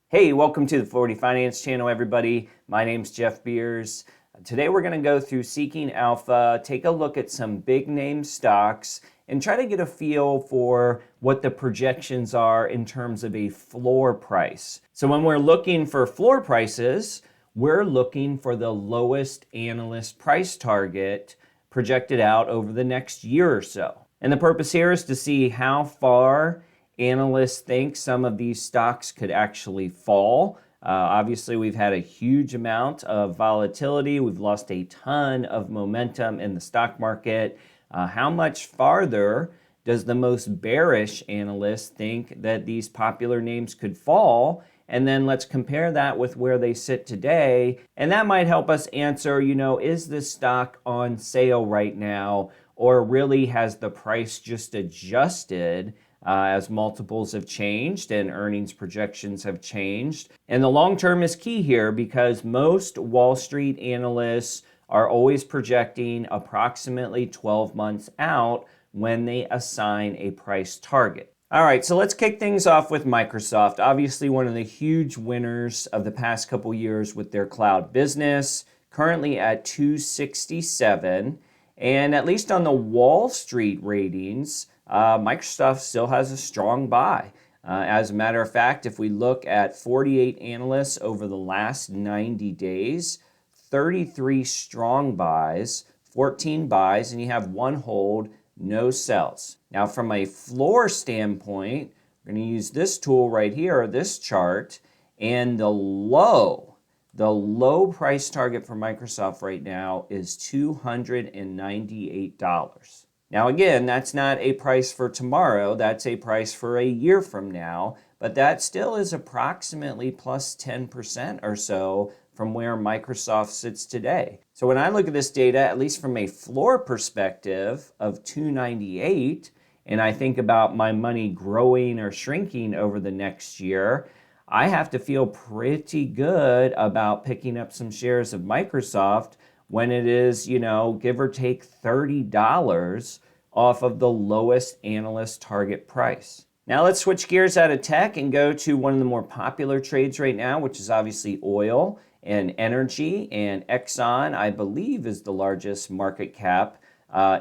Hey, welcome to the 40 Finance channel, everybody. My name's Jeff Beers. Today we're going to go through Seeking Alpha, take a look at some big name stocks, and try to get a feel for what the projections are in terms of a floor price. So when we're looking for floor prices, we're looking for the lowest analyst price target projected out over the next year or so. And the purpose here is to see how far analysts think some of these stocks could actually fall. Obviously, we've had a huge amount of volatility. We've lost a ton of momentum in the stock market. How much farther does the most bearish analyst think that these popular names could fall? And then let's compare that with where they sit today. And that might help us answer, is this stock on sale right now? Or really has the price just adjusted as multiples have changed and earnings projections have changed? And the long term is key here because most Wall Street analysts are always projecting approximately 12 months out when they assign a price target. All right, so let's kick things off with Microsoft. Obviously, one of the huge winners of the past couple years with their cloud business, currently at 267. And at least on the Wall Street ratings, Microsoft still has a strong buy. As a matter of fact, if we look at 48 analysts over the last 90 days, 33 strong buys, 14 buys, and you have one hold, no sells. Now, from a floor standpoint, we're going to use this tool right here, this chart, and the low price target for Microsoft right now is $298. Now, again, that's not a price for tomorrow. That's a price for a year from now. But that still is approximately plus 10% or so from where Microsoft sits today. So when I look at this data, at least from a floor perspective of 298, and I think about my money growing or shrinking over the next year, I have to feel pretty good about picking up some shares of Microsoft when it is, give or take $30 off of the lowest analyst target price. Now let's switch gears out of tech and go to one of the more popular trades right now, which is obviously oil and energy. And Exxon, I believe, is the largest market cap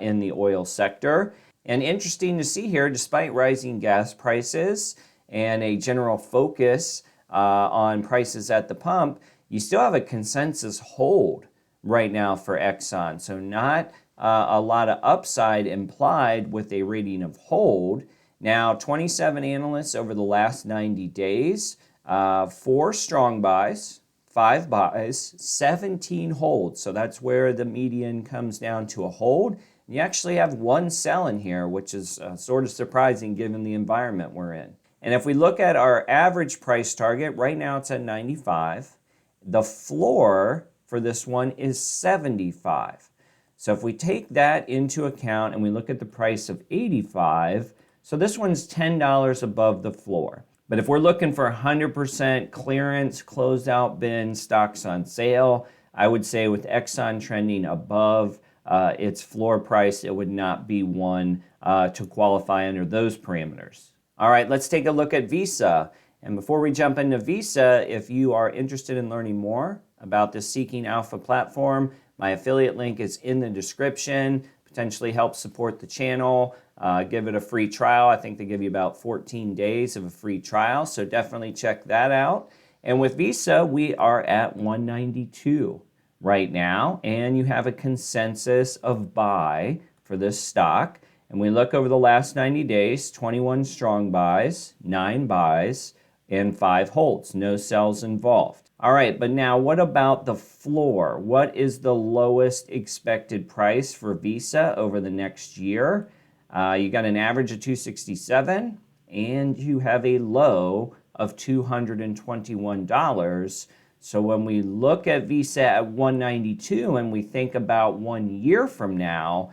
in the oil sector. And interesting to see here, despite rising gas prices and a general focus on prices at the pump, you still have a consensus hold right now for Exxon. So not a lot of upside implied with a rating of hold. Now, 27 analysts over the last 90 days, 4 strong buys, 5 buys, 17 holds. So that's where the median comes down to a hold. You actually have 1 sell in here, which is sort of surprising given the environment we're in. And if we look at our average price target, right now it's at 95. The floor for this one is 75. So if we take that into account and we look at the price of 85, so this one's $10 above the floor. But if we're looking for 100% clearance, closed out bin, stocks on sale, I would say with Exxon trending above its floor price, it would not be one to qualify under those parameters. All right, let's take a look at Visa. And before we jump into Visa, if you are interested in learning more about the Seeking Alpha platform, my affiliate link is in the description. Potentially help support the channel. Give it a free trial. I think they give you about 14 days of a free trial, so definitely check that out. And with Visa, we are at 192 right now, and you have a consensus of buy for this stock. And we look over the last 90 days, 21 strong buys, 9 buys, and 5 holds. No sells involved. All right, but now what about the floor? What is the lowest expected price for Visa over the next year? You got an average of 267, and you have a low of $221. So when we look at Visa at 192 and we think about 1 year from now,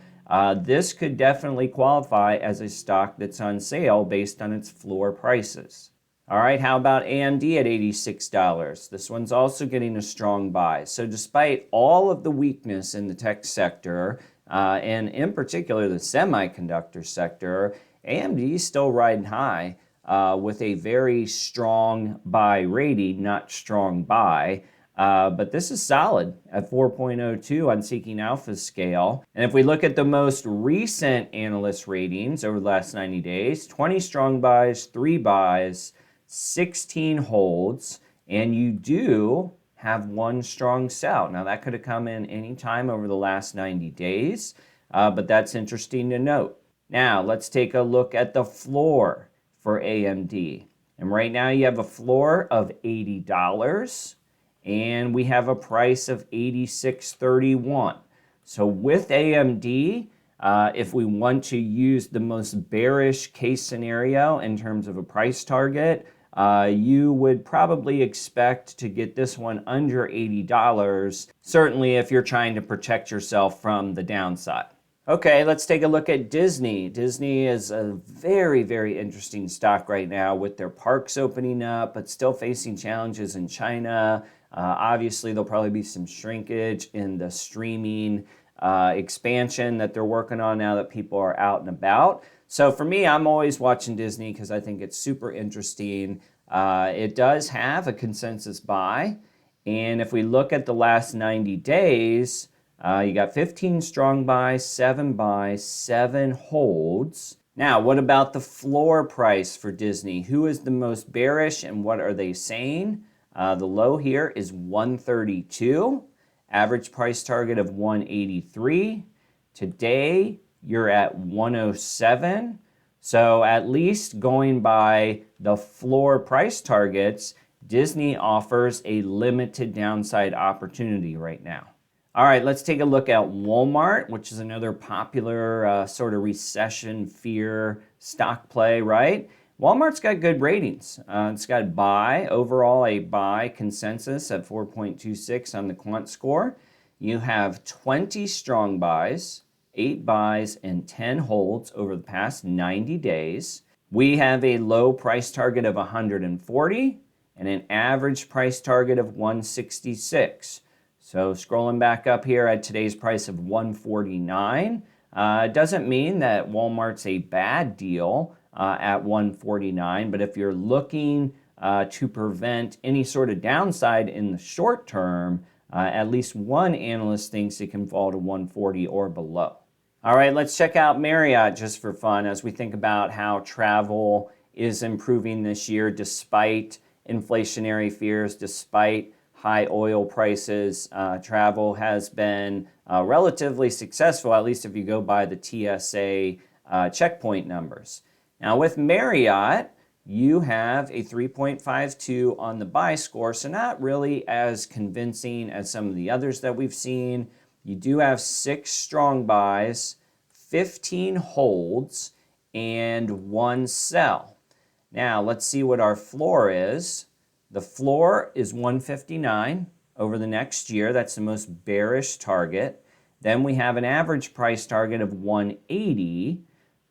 this could definitely qualify as a stock that's on sale based on its floor prices. All right, how about AMD at $86? This one's also getting a strong buy. So despite all of the weakness in the tech sector, and in particular the semiconductor sector, AMD is still riding high with a very strong buy rating, not strong buy. But this is solid at 4.02 on Seeking Alpha's scale. And if we look at the most recent analyst ratings over the last 90 days, 20 strong buys, 3 buys, 16 holds, and you do have 1 strong sell. Now that could have come in any time over the last 90 days, but that's interesting to note. Now let's take a look at the floor for AMD. And right now you have a floor of $80. And we have a price of $86.31. So with AMD, if we want to use the most bearish case scenario in terms of a price target, you would probably expect to get this one under $80, certainly if you're trying to protect yourself from the downside. Okay, let's take a look at Disney. Disney is a very, very interesting stock right now with their parks opening up, but still facing challenges in China. Obviously, there'll probably be some shrinkage in the streaming expansion that they're working on now that people are out and about. So for me, I'm always watching Disney because I think it's super interesting. It does have a consensus buy. And if we look at the last 90 days, you got 15 strong buys, 7 buys, 7 holds. Now, what about the floor price for Disney? Who is the most bearish and what are they saying? The low here is 132, average price target of 183. Today, you're at 107. So at least going by the floor price targets, Disney offers a limited downside opportunity right now. All right, let's take a look at Walmart, which is another popular sort of recession fear stock play, right? Walmart's got good ratings. It's got buy, overall a buy consensus at 4.26 on the quant score. You have 20 strong buys, 8 buys, and 10 holds over the past 90 days. We have a low price target of 140 and an average price target of 166. So scrolling back up here at today's price of 149, it doesn't mean that Walmart's a bad deal at 149, but if you're looking to prevent any sort of downside in the short term, at least one analyst thinks it can fall to 140 or below. All right, let's check out Marriott just for fun as we think about how travel is improving this year despite inflationary fears, despite high oil prices. Travel has been relatively successful, at least if you go by the TSA checkpoint numbers. Now with Marriott, you have a 3.52 on the buy score, so not really as convincing as some of the others that we've seen. You do have 6 strong buys, 15 holds, and 1 sell. Now let's see what our floor is. The floor is 159 over the next year. That's the most bearish target. Then we have an average price target of 180.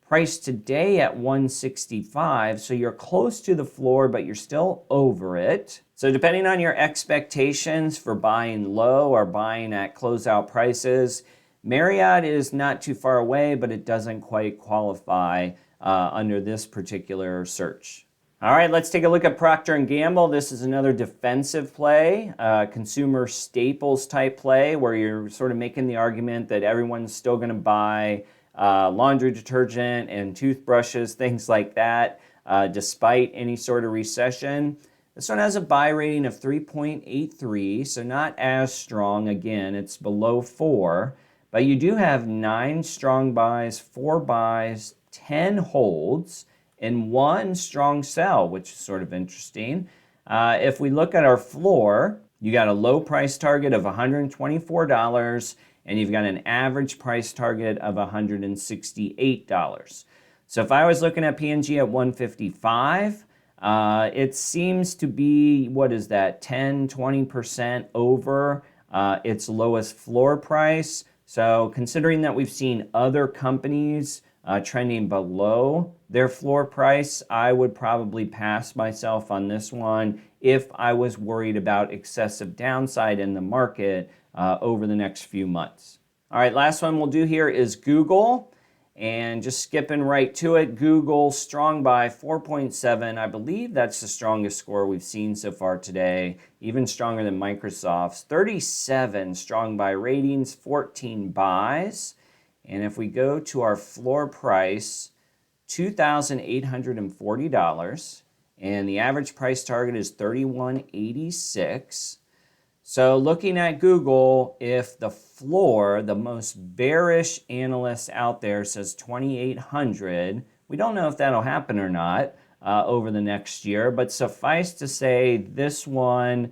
Price today at 165, so you're close to the floor, but you're still over it. So depending on your expectations for buying low or buying at closeout prices, Marriott is not too far away, but it doesn't quite qualify under this particular search. All right, let's take a look at Procter & Gamble. This is another defensive play, consumer staples type play, where you're sort of making the argument that everyone's still going to buy laundry detergent and toothbrushes, things like that, despite any sort of recession. This one has a buy rating of 3.83, so not as strong. Again, it's below 4, but you do have 9 strong buys, 4 buys, 10 holds, and 1 strong sell, which is sort of interesting. If we look at our floor, you got a low price target of $124, and you've got an average price target of $168. So if I was looking at P&G at 155, it seems to be, what is that, 10, 20% over its lowest floor price. So considering that we've seen other companies trending below their floor price, I would probably pass myself on this one if I was worried about excessive downside in the market over the next few months. All right, last one we'll do here is Google. And just skipping right to it, Google, strong buy, 4.7. I believe that's the strongest score we've seen so far today, even stronger than Microsoft's. 37 strong buy ratings, 14 buys. And if we go to our floor price, $2,840, and the average price target is $31.86. So looking at Google, if the floor, the most bearish analyst out there says 2,800, we don't know if that'll happen or not over the next year, but suffice to say this one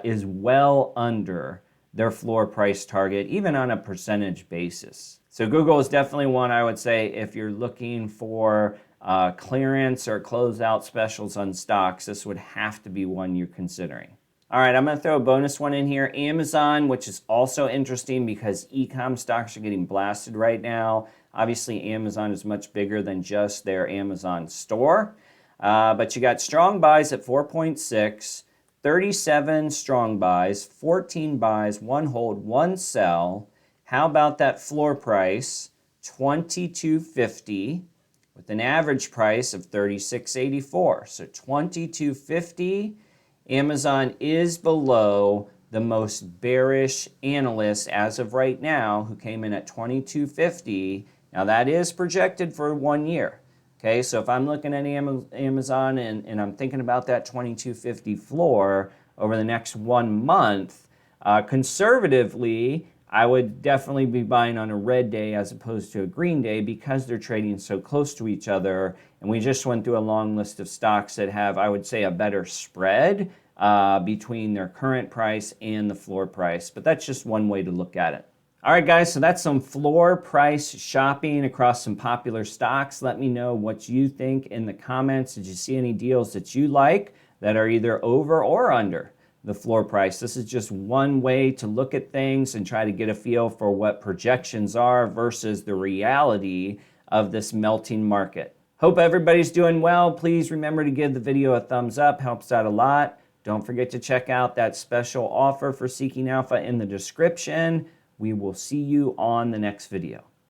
is well under their floor price target, even on a percentage basis. So Google is definitely one I would say if you're looking for clearance or closeout specials on stocks, this would have to be one you're considering. All right, I'm going to throw a bonus one in here. Amazon, which is also interesting because e-com stocks are getting blasted right now. Obviously, Amazon is much bigger than just their Amazon store. But you got strong buys at 4.6, 37 strong buys, 14 buys, 1 hold, 1 sell. How about that floor price? $22.50 with an average price of $36.84. So $22.50. Amazon is below the most bearish analyst as of right now, who came in at $22.50. Now that is projected for 1 year. Okay, so if I'm looking at Amazon and I'm thinking about that $22.50 floor over the next 1 month, conservatively, I would definitely be buying on a red day as opposed to a green day because they're trading so close to each other. And we just went through a long list of stocks that have, I would say, a better spread between their current price and the floor price. But that's just one way to look at it. All right, guys, so that's some floor price shopping across some popular stocks. Let me know what you think in the comments. Did you see any deals that you like that are either over or under the floor price? This is just one way to look at things and try to get a feel for what projections are versus the reality of this melting market. Hope everybody's doing well. Please remember to give the video a thumbs up. Helps out a lot. Don't forget to check out that special offer for Seeking Alpha in the description. We will see you on the next video.